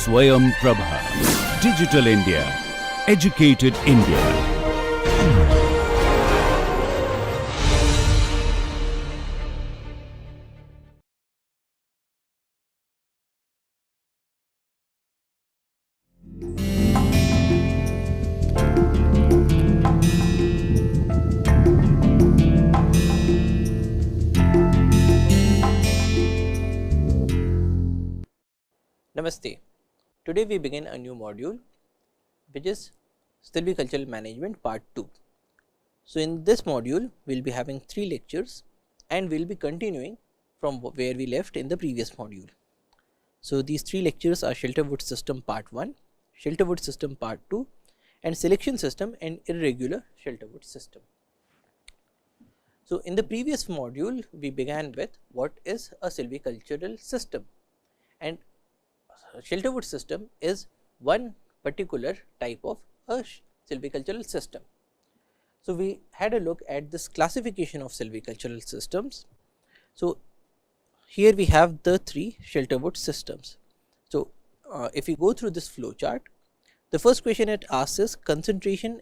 Swayam Prabha. Digital India. Educated India. Namaste. Today we begin a new module which is Silvicultural Management Part 2. So, in this module we will be having 3 lectures and we will be continuing from where we left in the previous module. So, these 3 lectures are Shelterwood System Part 1, Shelterwood System Part 2 and Selection System and Irregular Shelterwood System. So, in the previous module we began with what is a silvicultural system, and Shelterwood system is one particular type of a silvicultural system. So, we had a look at this classification of silvicultural systems. So, here we have the 3 Shelterwood systems. So, if we go through this flow chart, the first question it asks is concentration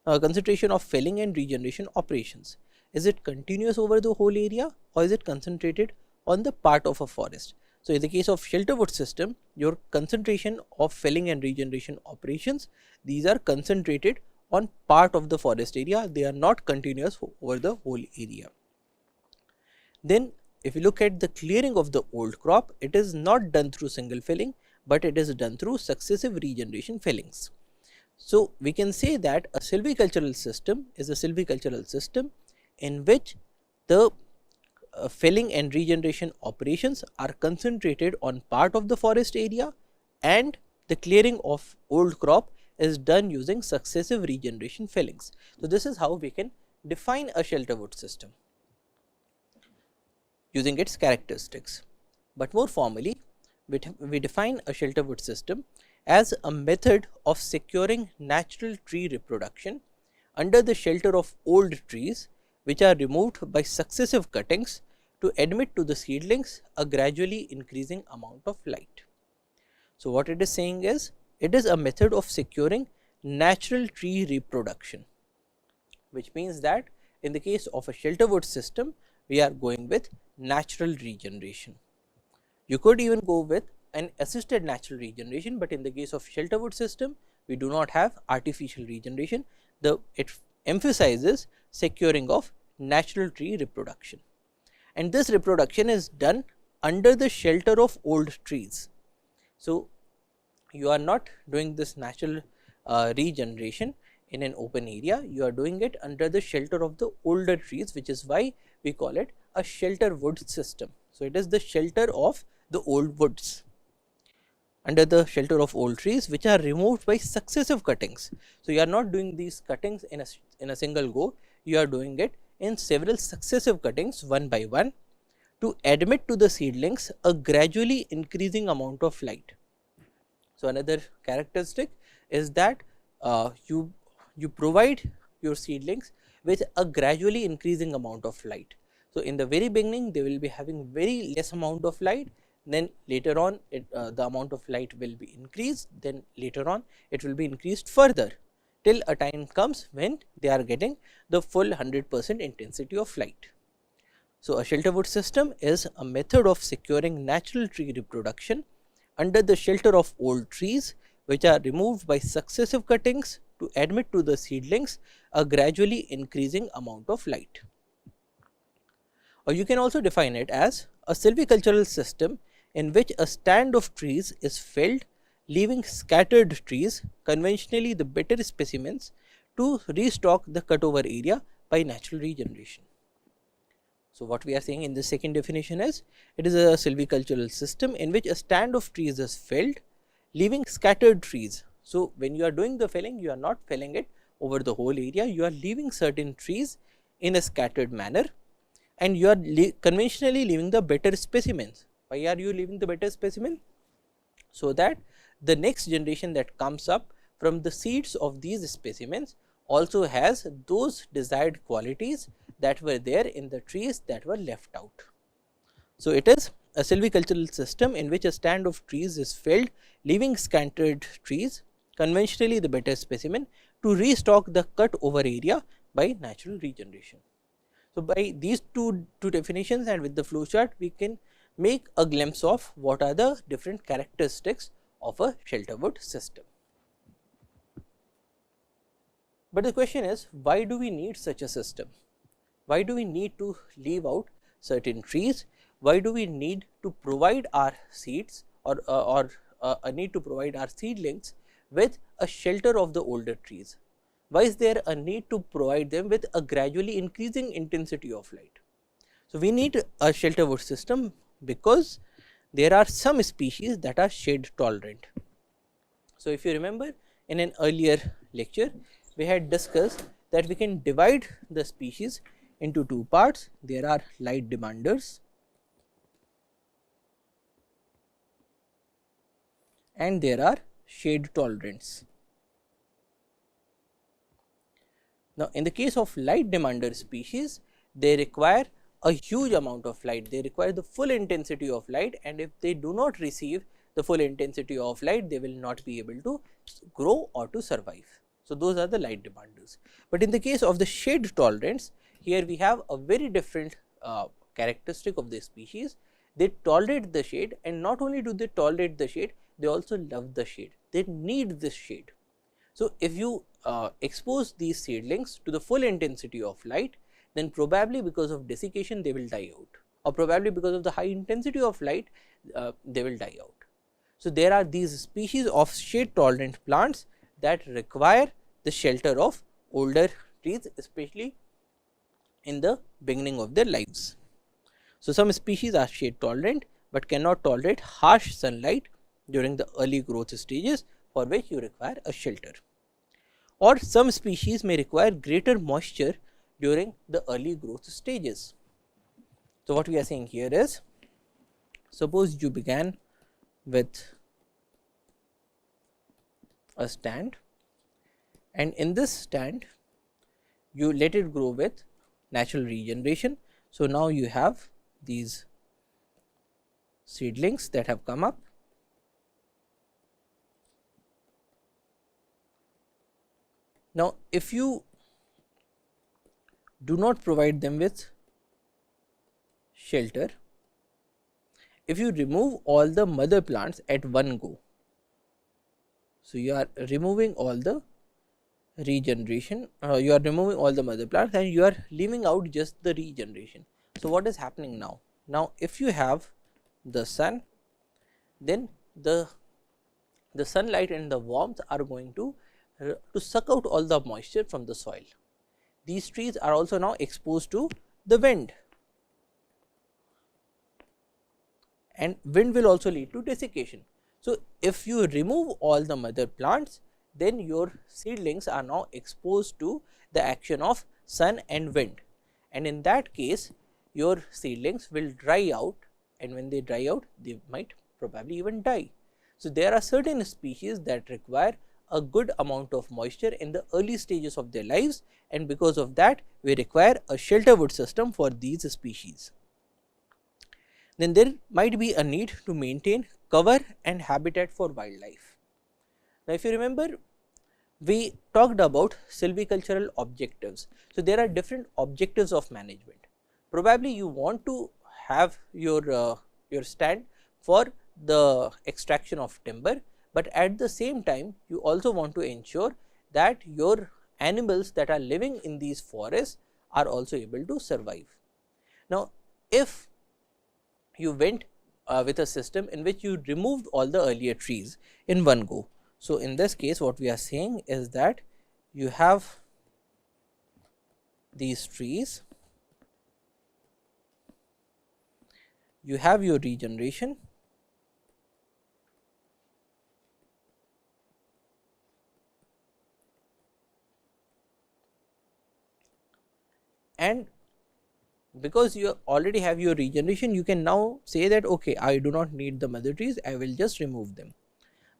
of felling and regeneration operations. Is it continuous over the whole area or is it concentrated on the part of a forest? So, in the case of Shelterwood system, your concentration of felling and regeneration operations, these are concentrated on part of the forest area, they are not continuous over the whole area. Then if you look at the clearing of the old crop, it is not done through single felling, but it is done through successive regeneration fellings. So, we can say that a silvicultural system is a silvicultural system in which the felling and regeneration operations are concentrated on part of the forest area and the clearing of old crop is done using successive regeneration fellings. So, this is how we can define a Shelterwood system using its characteristics, but more formally we define a Shelterwood system as a method of securing natural tree reproduction under the shelter of old trees which are removed by successive cuttings to admit to the seedlings a gradually increasing amount of light. So, what it is saying is, it is a method of securing natural tree reproduction, which means that in the case of a Shelterwood system, we are going with natural regeneration. You could even go with an assisted natural regeneration, but in the case of Shelterwood system, we do not have artificial regeneration. It emphasizes securing of natural tree reproduction, and this reproduction is done under the shelter of old trees. So, you are not doing this natural regeneration in an open area, you are doing it under the shelter of the older trees, which is why we call it a Shelterwood system. So, it is the shelter of the old woods under the shelter of old trees which are removed by successive cuttings. So, you are not doing these cuttings in a single go, you are doing it in several successive cuttings one by one to admit to the seedlings a gradually increasing amount of light. So, another characteristic is that you provide your seedlings with a gradually increasing amount of light. So, in the very beginning they will be having very less amount of light, then later on the amount of light will be increased, then later on it will be increased further till a time comes when they are getting the full 100% intensity of light. So, a Shelterwood system is a method of securing natural tree reproduction under the shelter of old trees which are removed by successive cuttings to admit to the seedlings a gradually increasing amount of light. Or you can also define it as a silvicultural system in which a stand of trees is felled, leaving scattered trees, conventionally the better specimens, to restock the cutover area by natural regeneration. So, what we are saying in the second definition is, it is a silvicultural system in which a stand of trees is felled, leaving scattered trees. So, when you are doing the felling, you are not felling it over the whole area, you are leaving certain trees in a scattered manner and you are conventionally leaving the better specimens. Why are you leaving the better specimen? So, that the next generation that comes up from the seeds of these specimens also has those desired qualities that were there in the trees that were left out. So, it is a silvicultural system in which a stand of trees is felled, leaving scattered trees, conventionally the better specimen, to restock the cut over area by natural regeneration. So, by these two definitions and with the flow chart, we can make a glimpse of what are the different characteristics of a Shelterwood system. But the question is, why do we need such a system? Why do we need to leave out certain trees? Why do we need to provide our seeds or a need to provide our seedlings with a shelter of the older trees? Why is there a need to provide them with a gradually increasing intensity of light? So, we need a Shelterwood system because there are some species that are shade tolerant. So, if you remember in an earlier lecture, we had discussed that we can divide the species into two parts. There are light demanders and there are shade tolerants. Now, in the case of light demander species, they require a huge amount of light, they require the full intensity of light, and if they do not receive the full intensity of light, they will not be able to grow or to survive. So, those are the light demanders. But in the case of the shade tolerants, here we have a very different characteristic of the species. They tolerate the shade, and not only do they tolerate the shade, they also love the shade, they need this shade. So, if you expose these seedlings to the full intensity of light, then probably because of desiccation they will die out, or probably because of the high intensity of light they will die out. So, there are these species of shade tolerant plants that require the shelter of older trees, especially in the beginning of their lives. So, some species are shade tolerant, but cannot tolerate harsh sunlight during the early growth stages, for which you require a shelter. Or some species may require greater moisture during the early growth stages. So, what we are saying here is, suppose you began with a stand, and in this stand you let it grow with natural regeneration. So, now you have these seedlings that have come up. Now, if you do not provide them with shelter, if you remove all the mother plants at one go, so you are removing all the regeneration, you are removing all the mother plants and you are leaving out just the regeneration. So, what is happening now? Now, if you have the sun, then the sunlight and the warmth are going to suck out all the moisture from the soil. These trees are also now exposed to the wind, and wind will also lead to desiccation. So, if you remove all the mother plants, then your seedlings are now exposed to the action of sun and wind, and in that case your seedlings will dry out, and when they dry out they might probably even die. So, there are certain species that require a good amount of moisture in the early stages of their lives, and because of that we require a Shelterwood system for these species. Then there might be a need to maintain cover and habitat for wildlife. Now, if you remember, we talked about silvicultural objectives. So, there are different objectives of management. Probably you want to have your stand for the extraction of timber, but at the same time you also want to ensure that your animals that are living in these forests are also able to survive. Now, if you went with a system in which you removed all the earlier trees in one go, so in this case what we are saying is that you have these trees, you have your regeneration, and because you already have your regeneration, you can now say that okay, I do not need the mother trees, I will just remove them.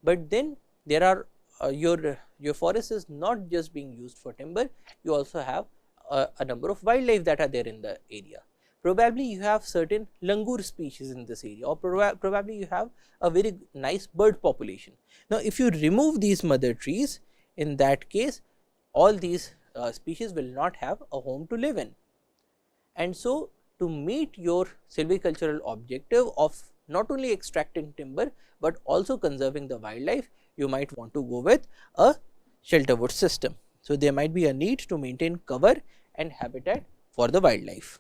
But then there are your forest is not just being used for timber, you also have a number of wildlife that are there in the area. probably you have certain langur species in this area, or probably you have a very nice bird population. Now, if you remove these mother trees, in that case all these species will not have a home to live in. And so, to meet your silvicultural objective of not only extracting timber, but also conserving the wildlife, you might want to go with a shelterwood system. So, there might be a need to maintain cover and habitat for the wildlife,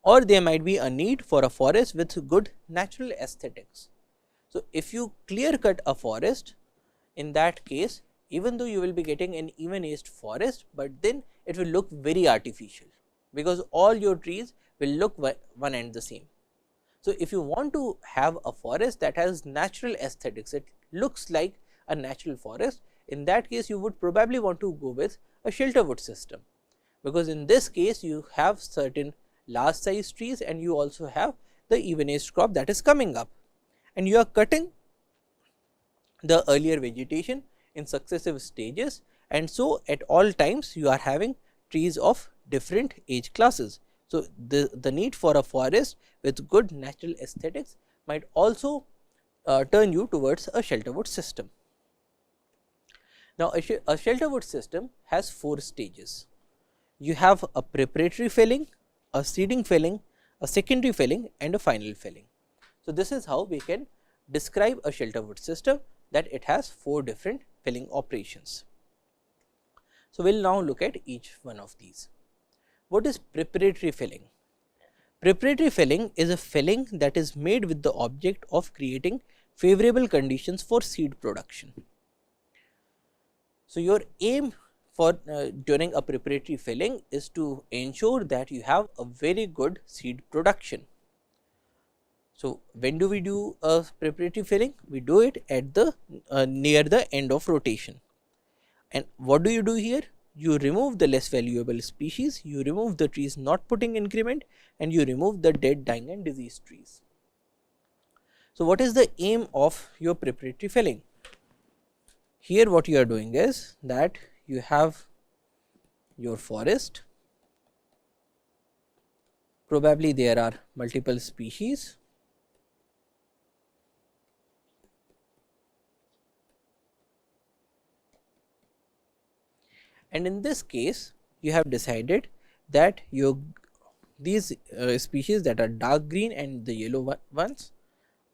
or there might be a need for a forest with good natural aesthetics. So, if you clear cut a forest, in that case even though you will be getting an even aged forest, but then it will look very artificial, because all your trees will look one and the same. So, if you want to have a forest that has natural aesthetics, it looks like a natural forest, in that case you would probably want to go with a shelterwood system, because in this case you have certain large size trees and you also have the even aged crop that is coming up, and you are cutting the earlier vegetation in successive stages, and so at all times you are having trees of different age classes. So, the need for a forest with good natural aesthetics might also turn you towards a shelterwood system. Now, a shelterwood system has 4 stages. You have a preparatory felling, a seeding felling, a secondary felling, and a final felling. So, this is how we can describe a shelterwood system, that it has 4 different felling operations. So, we will now look at each one of these. What is preparatory felling? Preparatory felling is a felling that is made with the object of creating favorable conditions for seed production. So, your aim for during a preparatory felling is to ensure that you have a very good seed production. So, when do we do a preparatory felling? We do it at the near the end of rotation. And what do you do here? You remove the less valuable species, you remove the trees not putting increment, and you remove the dead, dying and diseased trees. So, what is the aim of your preparatory felling? Here what you are doing is that you have your forest, probably there are multiple species, and in this case you have decided that these species that are dark green and the yellow ones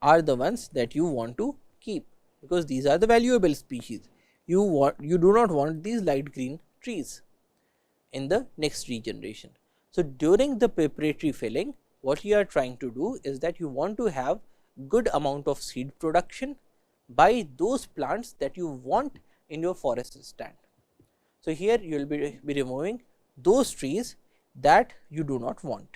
are the ones that you want to keep, because these are the valuable species. You do not want these light green trees in the next regeneration. So, during the preparatory felling, what you are trying to do is that you want to have good amount of seed production by those plants that you want in your forest stand. So, here you will be removing those trees that you do not want.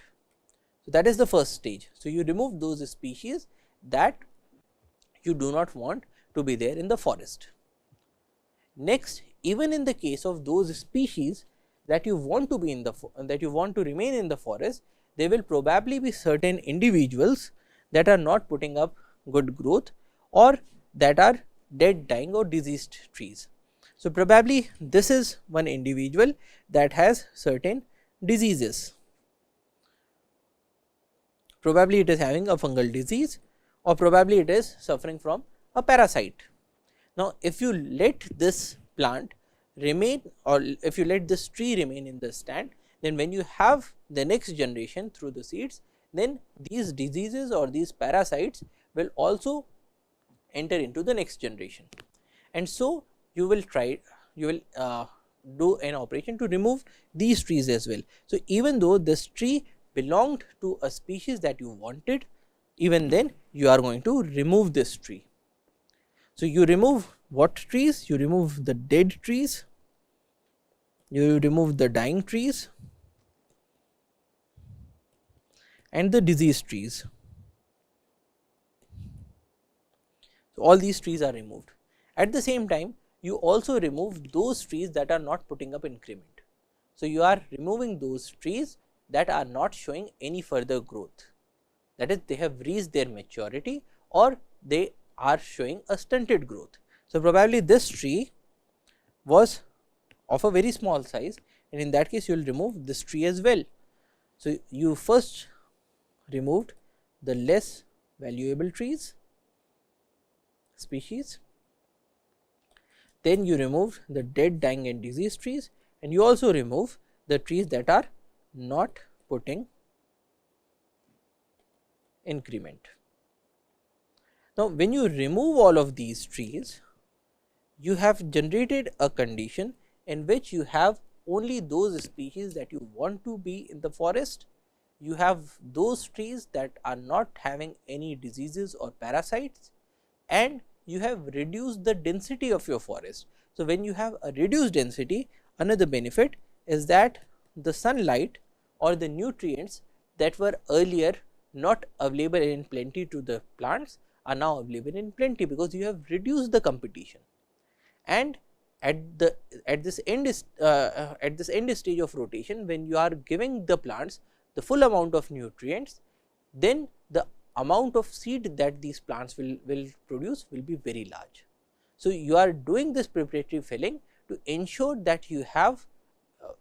So, that is the first stage. So, you remove those species that you do not want to be there in the forest. Next, even in the case of those species that you want to be in the that you want to remain in the forest, there will probably be certain individuals that are not putting up good growth, or that are dead, dying or diseased trees. So, probably this is one individual that has certain diseases, probably it is having a fungal disease, or probably it is suffering from a parasite. Now, if you let this plant remain, or if you let this tree remain in the stand, then when you have the next generation through the seeds, then these diseases or these parasites will also enter into the next generation. And so, you will do an operation to remove these trees as well. So, even though this tree belonged to a species that you wanted, even then you are going to remove this tree. So, you remove what trees? You remove the dead trees, you remove the dying trees and the diseased trees. So, all these trees are removed. At the same time, you also remove those trees that are not putting up increment. So, you are removing those trees that are not showing any further growth, that is, they have reached their maturity or they are showing a stunted growth. So, probably this tree was of a very small size, and in that case you will remove this tree as well. So, you first removed the less valuable trees species, then you remove the dead, dying and diseased trees, and you also remove the trees that are not putting increment. Now, when you remove all of these trees, you have generated a condition in which you have only those species that you want to be in the forest. You have those trees that are not having any diseases or parasites, and you have reduced the density of your forest. So, when you have a reduced density, another benefit is that the sunlight or the nutrients that were earlier not available in plenty to the plants are now available in plenty, because you have reduced the competition. And at this end stage of rotation, when you are giving the plants the full amount of nutrients, then the amount of seed that these plants will produce will be very large. So, you are doing this preparatory felling to ensure that you have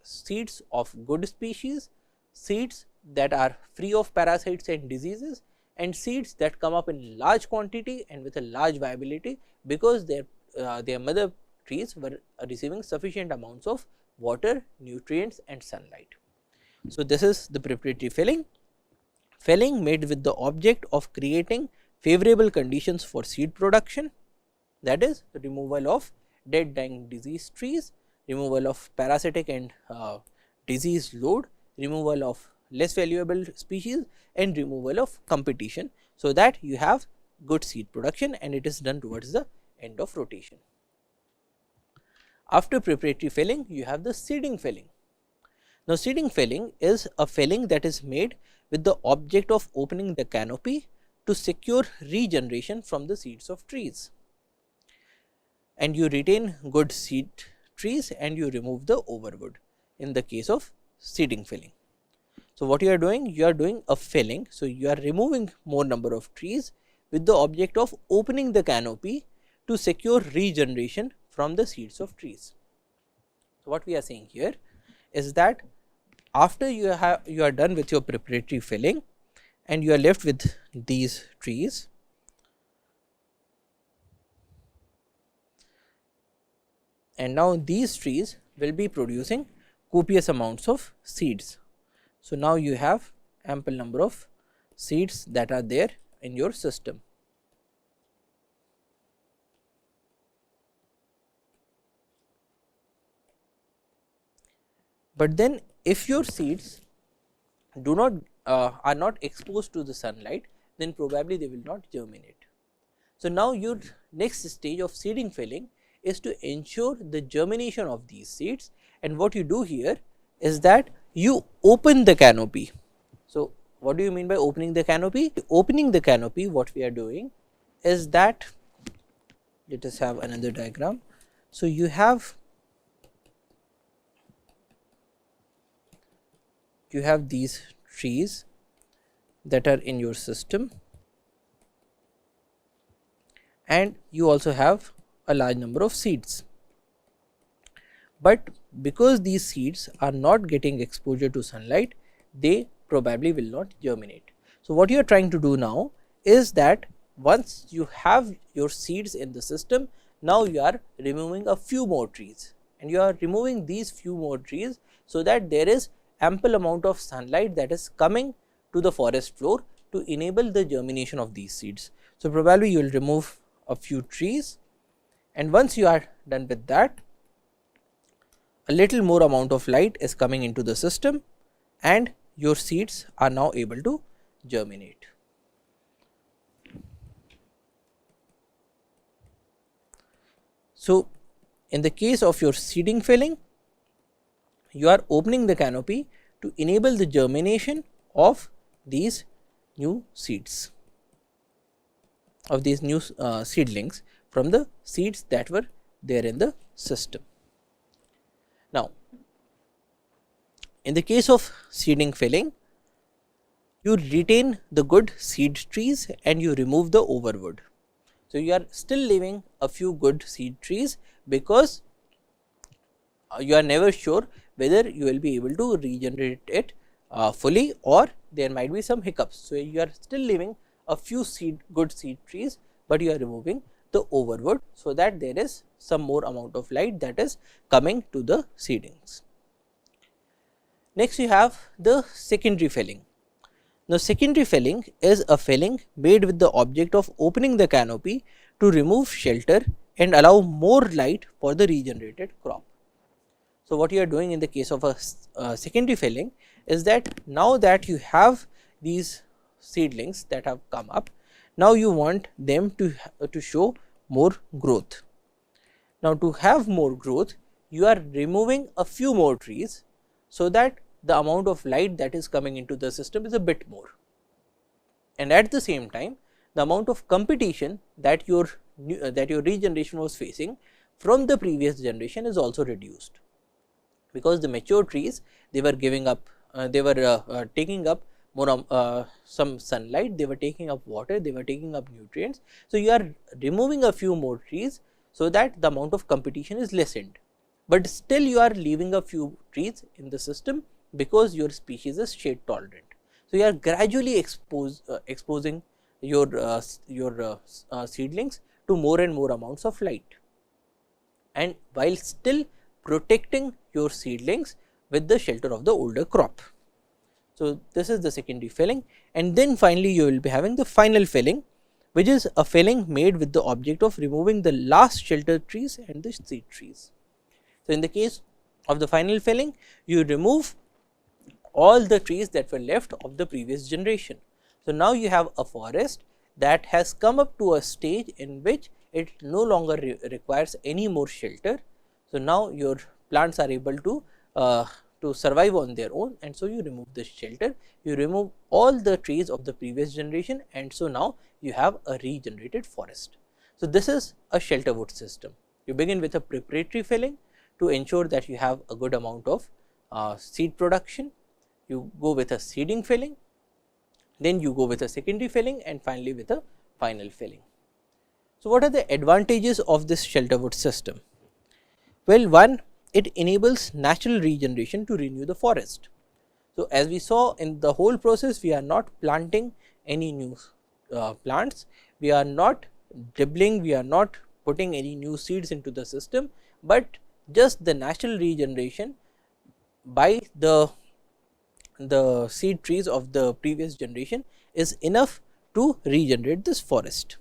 seeds of good species, seeds that are free of parasites and diseases, and seeds that come up in large quantity and with a large viability, because their mother trees were receiving sufficient amounts of water, nutrients and sunlight. So, this is the preparatory felling. Felling made with the object of creating favorable conditions for seed production, that is removal of dead, dying, diseased trees, removal of parasitic and disease load, removal of less valuable species and removal of competition, so that you have good seed production, and it is done towards the end of rotation. After preparatory felling, you have the seeding felling. Now, seeding felling is a felling that is made with the object of opening the canopy to secure regeneration from the seeds of trees, and you retain good seed trees and you remove the overwood in the case of seeding felling. So, what you are doing? You are doing a felling. So, you are removing more number of trees with the object of opening the canopy to secure regeneration from the seeds of trees. So, what we are saying here is that after you are done with your preparatory felling and you are left with these trees, and now these trees will be producing copious amounts of seeds. So, now you have ample number of seeds that are there in your system. But then if your seeds do not are not exposed to the sunlight, then probably they will not germinate. So, now your next stage of seeding felling is to ensure the germination of these seeds, and what you do here is that you open the canopy. So, what do you mean by opening the canopy? Opening the canopy, what we are doing is that, let us have another diagram. So, you have these trees that are in your system, and you also have a large number of seeds, but because these seeds are not getting exposure to sunlight, they probably will not germinate. So, what you are trying to do now is that once you have your seeds in the system, now you are removing a few more trees, and you are removing these few more trees, so that there is ample amount of sunlight that is coming to the forest floor to enable the germination of these seeds. So, probably you will remove a few trees, and once you are done with that, a little more amount of light is coming into the system and your seeds are now able to germinate. So, in the case of your seeding felling, you are opening the canopy to enable the germination of these new seeds, of these new seedlings from the seeds that were there in the system. Now, in the case of seeding felling, you retain the good seed trees and you remove the overwood. So, you are still leaving a few good seed trees, because you are never sure whether you will be able to regenerate it fully, or there might be some hiccups. So, you are still leaving a few good seed trees, but you are removing the overwood, so that there is some more amount of light that is coming to the seedlings. Next, you have the secondary felling. Now, secondary felling is a felling made with the object of opening the canopy to remove shelter and allow more light for the regenerated crop. So, what you are doing in the case of a secondary felling is that now that you have these seedlings that have come up, now you want them to show more growth. Now, to have more growth, you are removing a few more trees, so that the amount of light that is coming into the system is a bit more, and at the same time the amount of competition that your regeneration was facing from the previous generation is also reduced, because the mature trees, they were giving up taking up more some sunlight, they were taking up water, they were taking up nutrients. So, you are removing a few more trees, so that the amount of competition is lessened, but still you are leaving a few trees in the system, because your species is shade tolerant. So, you are gradually exposing your seedlings to more and more amounts of light, and while still protecting your seedlings with the shelter of the older crop. So, this is the secondary felling, and then finally, you will be having the final felling, which is a felling made with the object of removing the last shelter trees and the seed trees. So, in the case of the final felling, you remove all the trees that were left of the previous generation. So, now you have a forest that has come up to a stage in which it no longer requires any more shelter. So, now your plants are able to survive on their own, and so you remove the shelter, you remove all the trees of the previous generation, and so now you have a regenerated forest. So, this is a Shelterwood system. You begin with a preparatory felling to ensure that you have a good amount of seed production, you go with a seeding felling, then you go with a secondary felling, and finally with a final felling. So, what are the advantages of this Shelterwood system? Well, one, it enables natural regeneration to renew the forest. So, as we saw in the whole process, we are not planting any new plants, we are not dribbling, we are not putting any new seeds into the system, but just the natural regeneration by the seed trees of the previous generation is enough to regenerate this forest.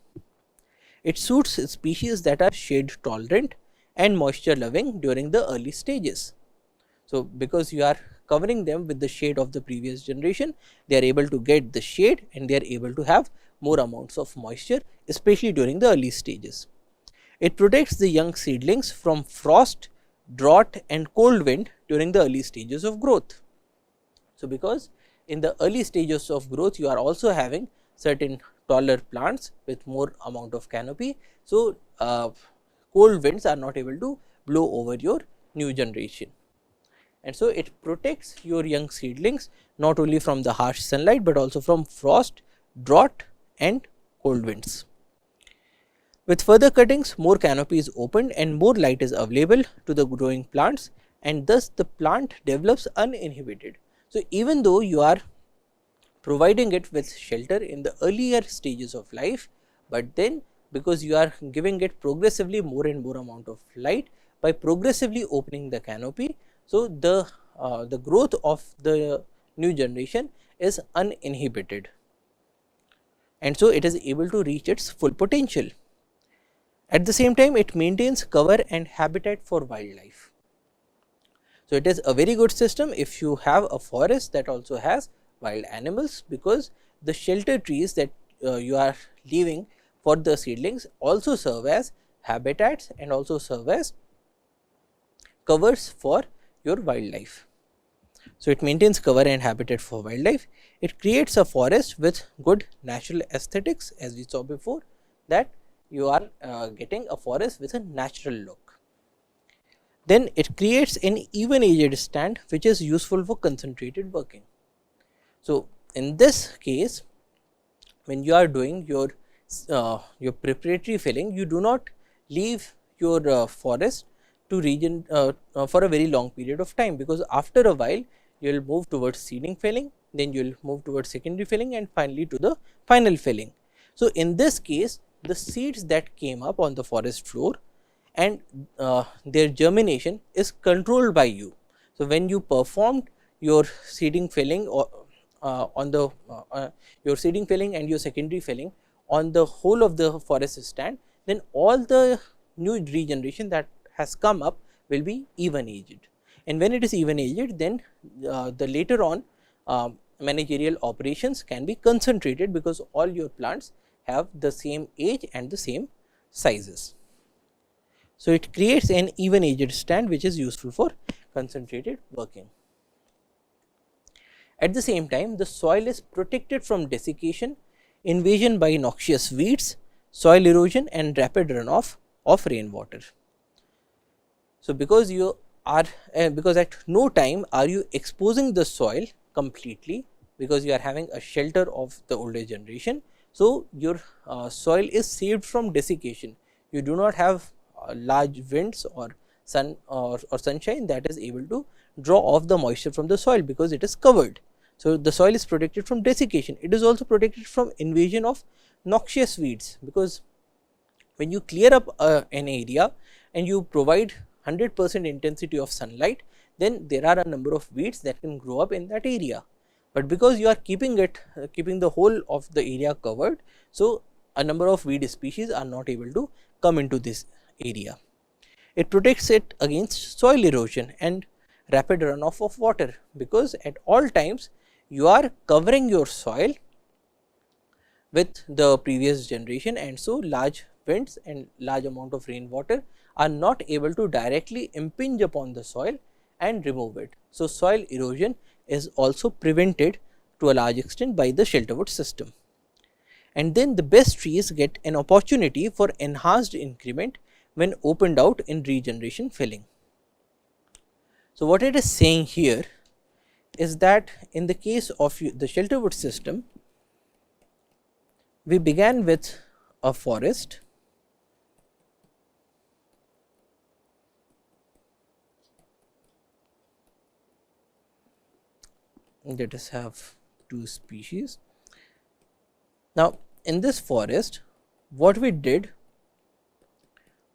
It suits species that are shade tolerant and moisture loving during the early stages. So, because you are covering them with the shade of the previous generation, they are able to get the shade and they are able to have more amounts of moisture, especially during the early stages. It protects the young seedlings from frost, drought and cold wind during the early stages of growth. So, because in the early stages of growth, you are also having certain taller plants with more amount of canopy. So, cold winds are not able to blow over your new generation, and so it protects your young seedlings not only from the harsh sunlight, but also from frost, drought and cold winds. With further cuttings, more canopy is opened and more light is available to the growing plants, and thus the plant develops uninhibited. So, even though you are providing it with shelter in the earlier stages of life, but then because you are giving it progressively more and more amount of light by progressively opening the canopy. So, the growth of the new generation is uninhibited, and so it is able to reach its full potential. At the same time, it maintains cover and habitat for wildlife. So, it is a very good system if you have a forest that also has wild animals, because the shelter trees that you are leaving for the seedlings also serve as habitats and also serve as covers for your wildlife. So, it maintains cover and habitat for wildlife. It creates a forest with good natural aesthetics, as we saw before, that you are getting a forest with a natural look. Then it creates an even edged stand, which is useful for concentrated working. So, in this case, when you are doing your preparatory felling, you do not leave your forest to for a very long period of time, because after a while you will move towards seeding felling, then you will move towards secondary felling, and finally to the final felling. So, in this case, the seeds that came up on the forest floor and their germination is controlled by you. So, when you performed your seeding felling or on the your seeding felling and your secondary felling on the whole of the forest stand, then all the new regeneration that has come up will be even aged. And when it is even aged, then the later on managerial operations can be concentrated, because all your plants have the same age and the same sizes. So, it creates an even aged stand which is useful for concentrated working. At the same time, the soil is protected from desiccation, invasion by noxious weeds, soil erosion, and rapid runoff of rainwater. So, because you are because at no time are you exposing the soil completely, because you are having a shelter of the older generation. So, your soil is saved from desiccation. You do not have large winds or sun or sunshine that is able to draw off the moisture from the soil, because it is covered. So, the soil is protected from desiccation. It is also protected from invasion of noxious weeds, because when you clear up an area and you provide 100% intensity of sunlight, then there are a number of weeds that can grow up in that area. But because you are keeping the whole of the area covered, so a number of weed species are not able to come into this area. It protects it against soil erosion and rapid runoff of water, because at all times you are covering your soil with the previous generation, and so large winds and large amount of rainwater are not able to directly impinge upon the soil and remove it. So, soil erosion is also prevented to a large extent by the Shelterwood system. And then the best trees get an opportunity for enhanced increment when opened out in regeneration felling. So, what it is saying here is that in the case of the Shelterwood system, we began with a forest let us have two species. Now, in this forest, what we did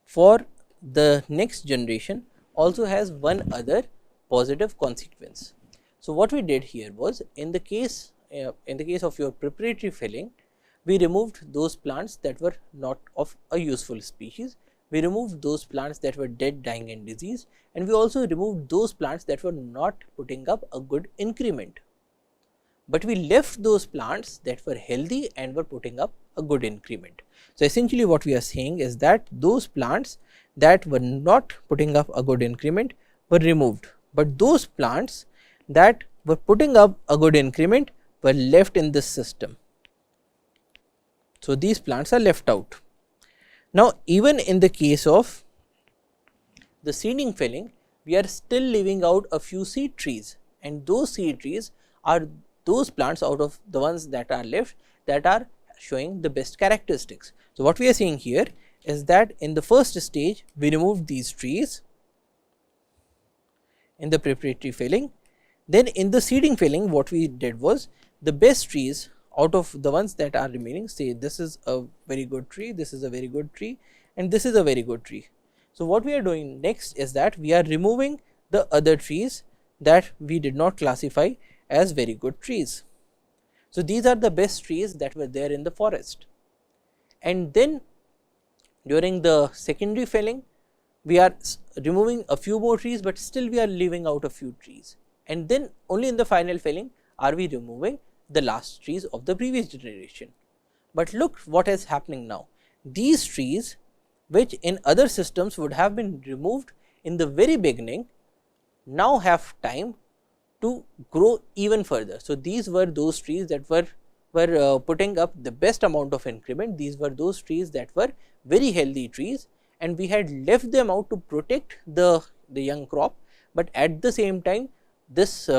for the next generation also has one other positive consequence. So, what we did here was, in the case of your preparatory felling, we removed those plants that were not of a useful species. We removed those plants that were dead, dying and diseased, and we also removed those plants that were not putting up a good increment. But we left those plants that were healthy and were putting up a good increment. So, essentially what we are saying is that those plants that were not putting up a good increment were removed, but those plants that were putting up a good increment were left in this system. So, these plants are left out. Now, even in the case of the seeding felling, we are still leaving out a few seed trees, and those seed trees are those plants out of the ones that are left that are showing the best characteristics. So, what we are seeing here is that in the first stage we removed these trees in the preparatory felling. Then in the seeding felling, what we did was, the best trees out of the ones that are remaining, say this is a very good tree, this is a very good tree, and this is a very good tree. So, what we are doing next is that we are removing the other trees that we did not classify as very good trees. So, these are the best trees that were there in the forest. And then during the secondary felling, we are removing a few more trees, but still we are leaving out a few trees. And then only in the final felling are we removing the last trees of the previous generation. But look what is happening now. These trees, which in other systems would have been removed in the very beginning, now have time to grow even further. So, these were those trees that were putting up the best amount of increment. These were those trees that were very healthy trees, and we had left them out to protect the young crop, but at the same time this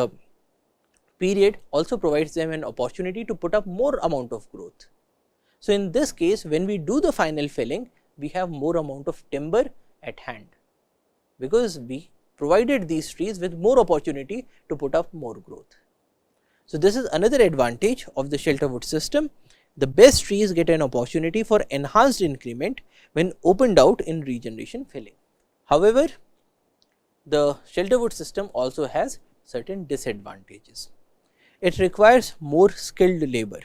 period also provides them an opportunity to put up more amount of growth. So, in this case, when we do the final felling, we have more amount of timber at hand, because we provided these trees with more opportunity to put up more growth. So, this is another advantage of the Shelterwood system. The best trees get an opportunity for enhanced increment when opened out in regeneration felling. However, the Shelterwood system also has certain disadvantages. It requires more skilled labor.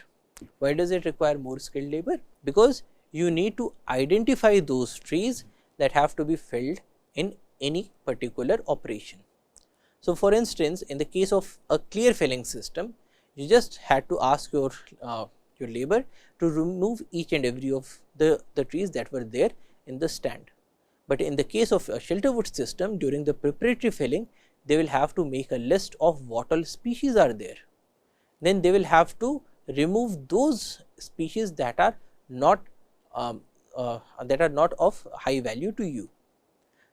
Why does it require more skilled labor? Because you need to identify those trees that have to be felled in any particular operation. So, for instance, in the case of a clear felling system, you just had to ask your labor to remove each and every of the trees that were there in the stand. But in the case of a Shelterwood system, during the preparatory felling, they will have to make a list of what all species are there. Then they will have to remove those species that are not of high value to you.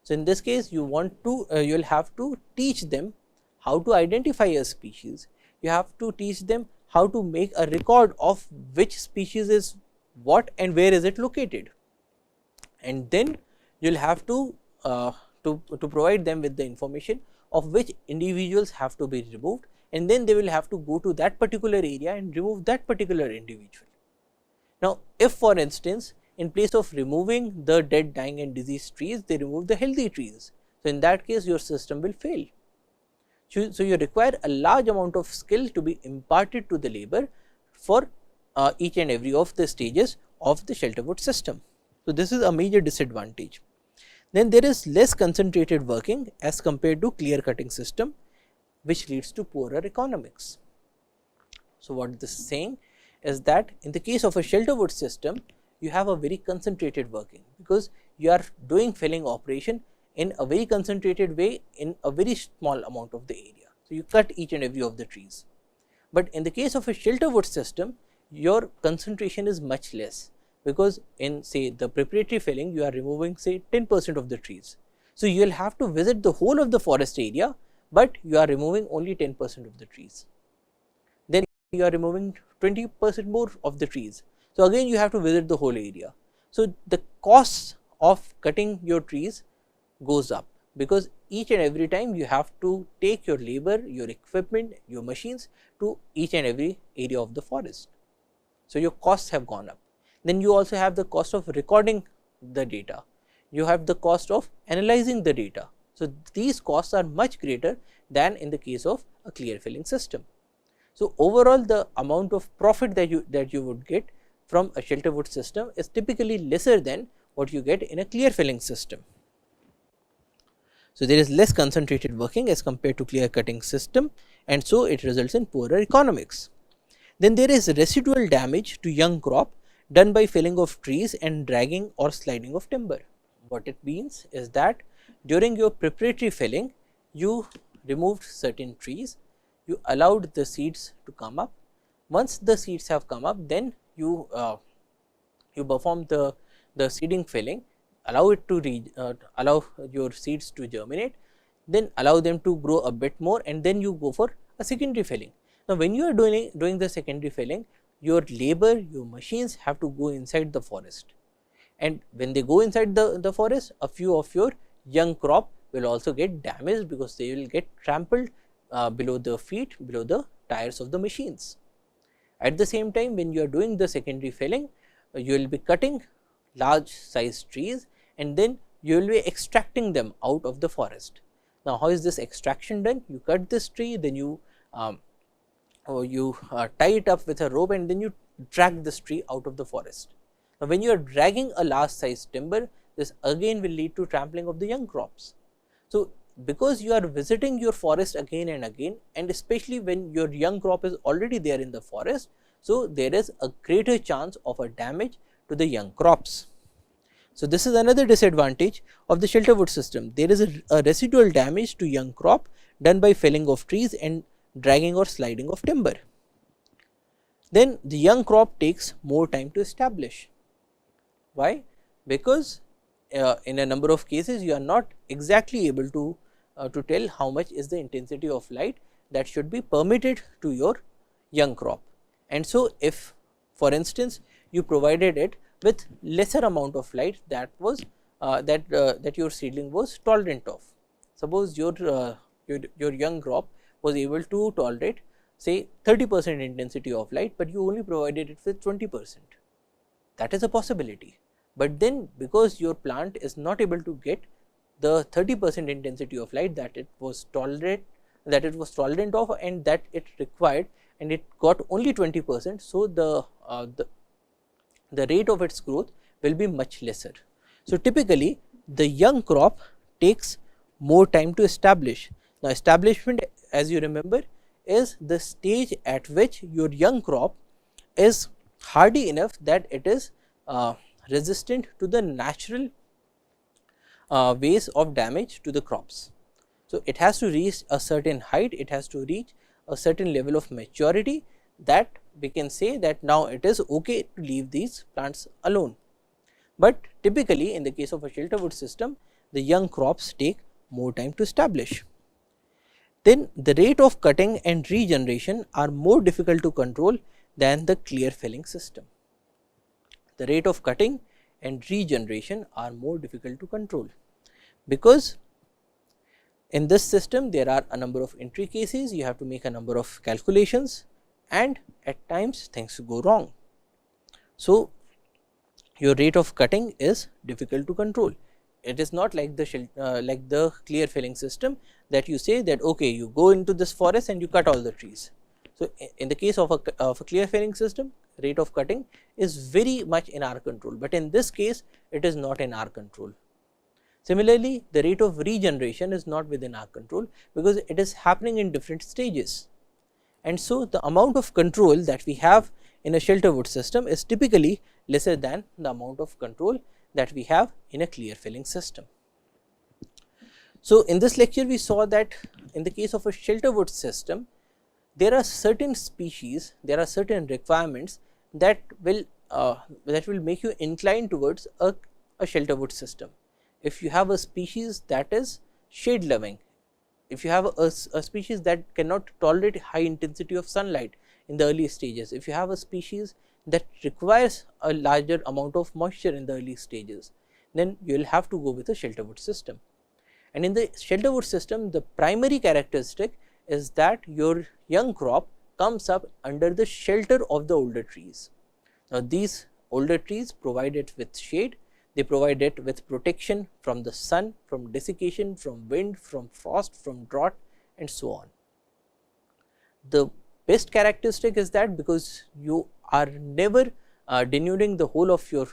So, in this case, you want to you will have to teach them how to identify a species. You have to teach them how to make a record of which species is what and where is it located, and then you will have to provide them with the information of which individuals have to be removed, and then they will have to go to that particular area and remove that particular individual. Now, if for instance, in place of removing the dead, dying and diseased trees, they remove the healthy trees, so in that case your system will fail. So, you require a large amount of skill to be imparted to the labor for each and every of the stages of the Shelterwood system. So, this is a major disadvantage. Then there is less concentrated working as compared to clear cutting system, which leads to poorer economics. So, what this is saying is that in the case of a Shelterwood system, you have a very concentrated working, because you are doing felling operation in a very concentrated way in a very small amount of the area. So, you cut each and every of the trees. But in the case of a Shelterwood system, your concentration is much less, because in say the preparatory felling, you are removing say 10% of the trees. So, you will have to visit the whole of the forest area, but you are removing only 10% of the trees. Then you are removing 20% more of the trees. So, again you have to visit the whole area. So, the cost of cutting your trees goes up, because each and every time you have to take your labor, your equipment, your machines to each and every area of the forest. So, your costs have gone up. Then you also have the cost of recording the data, you have the cost of analyzing the data. So, these costs are much greater than in the case of a clear felling system. So, overall the amount of profit that you would get from a Shelterwood system is typically lesser than what you get in a clear felling system. So, there is less concentrated working as compared to clear cutting system, and so it results in poorer economics. Then there is residual damage to young crop done by felling of trees and dragging or sliding of timber. What it means is that during your preparatory felling, you removed certain trees, you allowed the seeds to come up. Once the seeds have come up, then you perform the seeding felling, allow it to allow your seeds to germinate, then allow them to grow a bit more, and then you go for a secondary felling. Now, when you are doing the secondary felling, your labor, your machines have to go inside the forest, and when they go inside the forest, a few of your young crop will also get damaged, because they will get trampled below the feet, below the tires of the machines. At the same time, when you are doing the secondary felling, you will be cutting large size trees, and then you will be extracting them out of the forest. Now, how is this extraction done? You cut this tree, then you tie it up with a rope, and then you drag this tree out of the forest. Now, when you are dragging a large size timber, this again will lead to trampling of the young crops. So, because you are visiting your forest again and again, and especially when your young crop is already there in the forest, so there is a greater chance of a damage to the young crops. So, this is another disadvantage of the Shelterwood system. There is a residual damage to young crop done by felling of trees and dragging or sliding of timber. Then the young crop takes more time to establish. Why? Because in a number of cases you are not exactly able to tell how much is the intensity of light that should be permitted to your young crop. And so, if for instance you provided it with lesser amount of light that was that your seedling was tolerant of, Suppose your young crop was able to tolerate say 30% intensity of light, but you only provided it with 20%. That is a possibility, but then because your plant is not able to get the 30% intensity of light that it was tolerant of and that it required, and it got only 20%. So, the rate of its growth will be much lesser. So, typically the young crop takes more time to establish. Now, establishment, as you remember, is the stage at which your young crop is hardy enough that it is resistant to the natural ways of damage to the crops. So, it has to reach a certain height, it has to reach a certain level of maturity that we can say that now it is okay to leave these plants alone. But typically in the case of a Shelterwood system, the young crops take more time to establish. Then the rate of cutting and regeneration are more difficult to control than the clear felling system. The rate of cutting and regeneration are more difficult to control, because in this system there are a number of entry cases, you have to make a number of calculations, and at times things go wrong. So, your rate of cutting is difficult to control. It is not like the clear felling system that you say that okay, you go into this forest and you cut all the trees. So, in the case of a clear felling system, rate of cutting is very much in our control, but in this case it is not in our control. Similarly, the rate of regeneration is not within our control, because it is happening in different stages, and so the amount of control that we have in a Shelterwood system is typically lesser than the amount of control that we have in a clear felling system. So, in this lecture we saw that in the case of a Shelterwood system, there are certain species, there are certain requirements that will make you inclined towards a Shelterwood system. If you have a species that is shade loving, if you have a species that cannot tolerate high intensity of sunlight in the early stages, if you have a species that requires a larger amount of moisture in the early stages, then you will have to go with a Shelterwood system. And in the Shelterwood system, the primary characteristic is that your young crop comes up under the shelter of the older trees. Now, these older trees provide it with shade, they provide it with protection from the sun, from desiccation, from wind, from frost, from drought, and so on. The best characteristic is that because you are never denuding the whole of your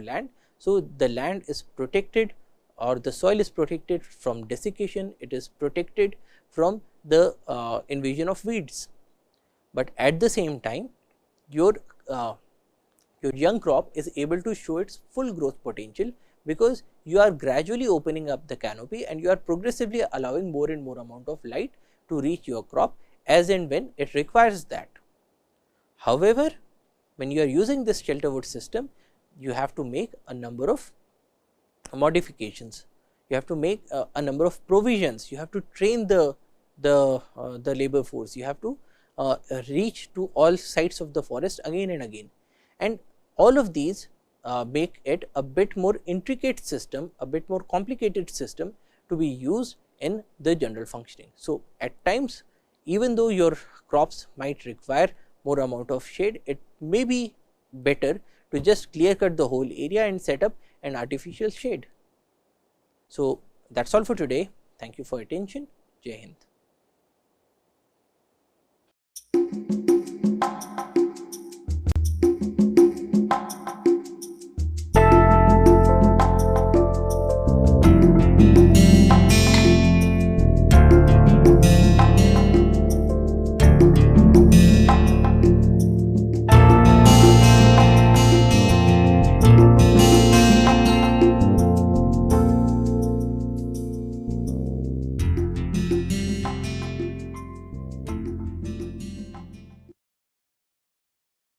land, so the land is protected, or the soil is protected from desiccation, it is protected from the invasion of weeds, but at the same time your young crop is able to show its full growth potential, because you are gradually opening up the canopy and you are progressively allowing more and more amount of light to reach your crop as and when it requires that. However, when you are using this Shelterwood system, you have to make a number of modifications, you have to make a number of provisions, you have to train the labor force, you have to reach to all sides of the forest again and again, and all of these make it a bit more intricate system, a bit more complicated system to be used in the general functioning. So, at times even though your crops might require more amount of shade, it may be better to just clear cut the whole area and set up an artificial shade. So, that is all for today. Thank you for your attention. Jai Hind.